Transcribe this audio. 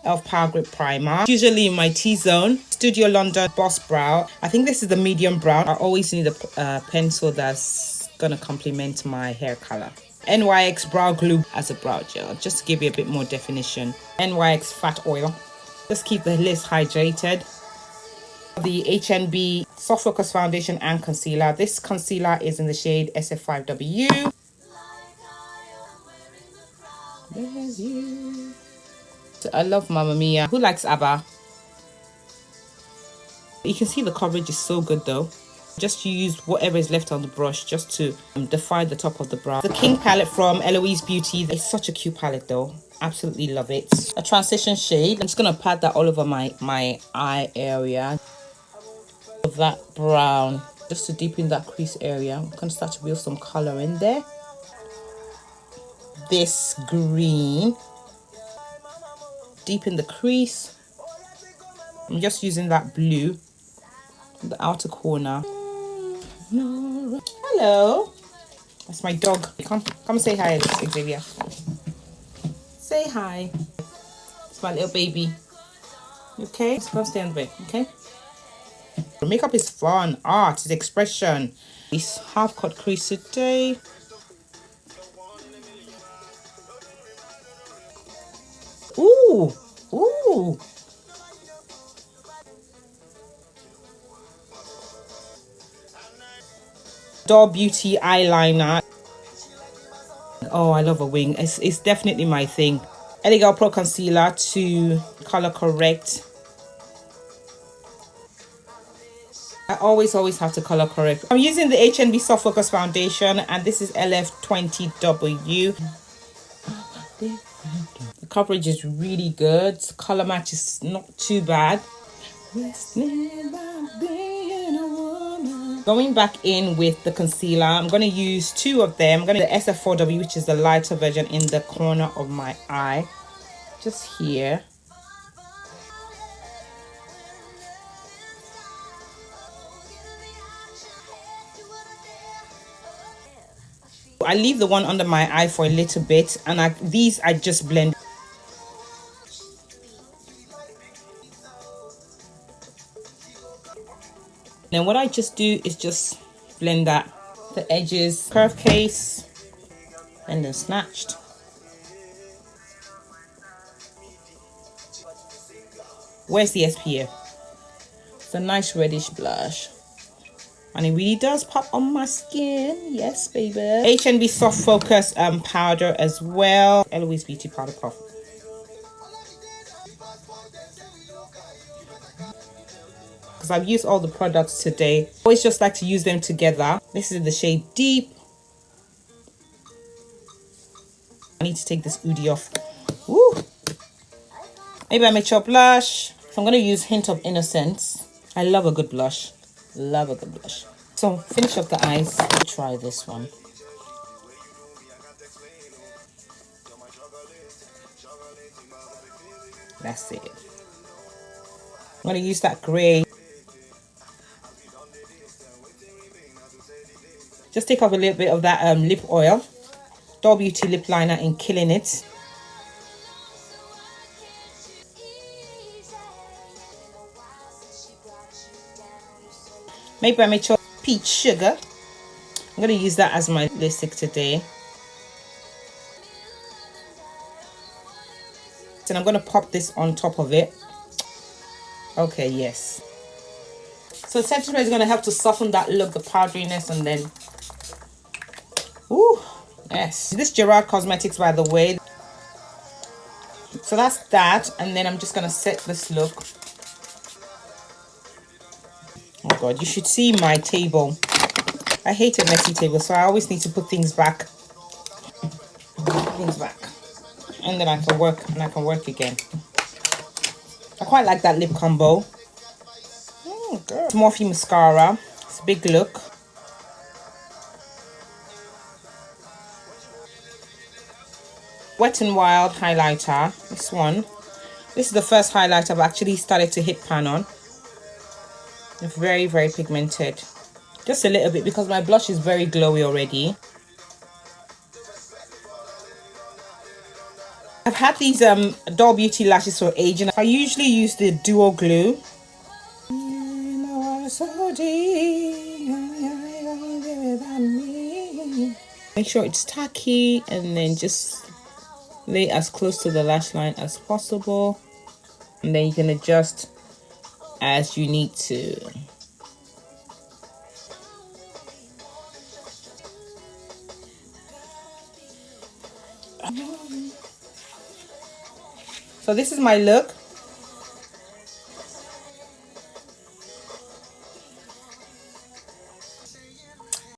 of Power Grip Primer. Usually in my T-zone. Studio London Boss Brow. I think this is the medium brown. I always need a pencil that's gonna complement my hair color. NYX Brow Glue as a brow gel, just to give you a bit more definition. NYX Fat Oil. Just keep the lids hydrated. The HNB Soft Focus Foundation and Concealer. This concealer is in the shade SF5W. I love Mamma Mia. Who likes ABBA? You can see the coverage is so good though. Just use whatever is left on the brush just to define the top of the brow. The King palette from Eloise Beauty. It's such a cute palette though. Absolutely love it. A transition shade. I'm just going to pat that all over my eye area. Of that brown. Just to deepen that crease area. I'm going to start to build some color in there. This green. Deepen the crease. I'm just using that blue. The outer corner. Hello. That's my dog. Come say hi, Xavier. Say hi. It's my little baby. Okay? Just come stay on the bed, okay? Makeup is fun. Art is expression. This half cut crease today. Ooh. Ooh. Doll Beauty eyeliner. Oh, I love a wing. It's definitely my thing. Elegant Pro Concealer to color correct. I always have to color correct. I'm using the HNB Soft Focus Foundation and this is LF20W. The coverage is really good. Color match is not too bad. Going back in with the concealer, I'm going to use two of them. I'm going to use the SF4W, which is the lighter version, in the corner of my eye. Just here. I leave the one under my eye for a little bit, and these I just blend. Then what I just do is just blend that, the edges, curve case, and then snatched. Where's the SPF? It's a nice reddish blush. And it really does pop on my skin. Yes, baby. HNB Soft Focus powder as well. Eloise Beauty Powder Puff. Because I've used all the products today. Always just like to use them together. This is the shade Deep. I need to take this Oodie off. Woo! Maybe I made your blush. So I'm going to use Hint of Innocence. I love a good blush. Love a good blush. So finish up the eyes. Try this one. That's it. I'm going to use that grey. Just take off a little bit of that lip oil. Doll Beauty lip liner in Killin It. Maybe I made your Peach Sugar. I'm going to use that as my lipstick today. And I'm going to pop this on top of it. Okay, yes. So setting spray is going to help to soften that look, the powderiness, and then... Ooh, yes. This Gerard Cosmetics, by the way. So that's that. And then I'm just going to set this look. Oh God, you should see my table. I hate a messy table, so I always need to put things back. And then I can work, and I can work again. I quite like that lip combo. Oh, girl. Morphe mascara. It's a big look. Wet n Wild highlighter. This one. This is the first highlighter I've actually started to hit pan on. Very, very pigmented. Just a little bit because my blush is very glowy already. I've had these Doll Beauty lashes for ages, and I usually use the duo glue. Make sure it's tacky, and then just lay as close to the lash line as possible, and then you can adjust as you need to. So this is my look.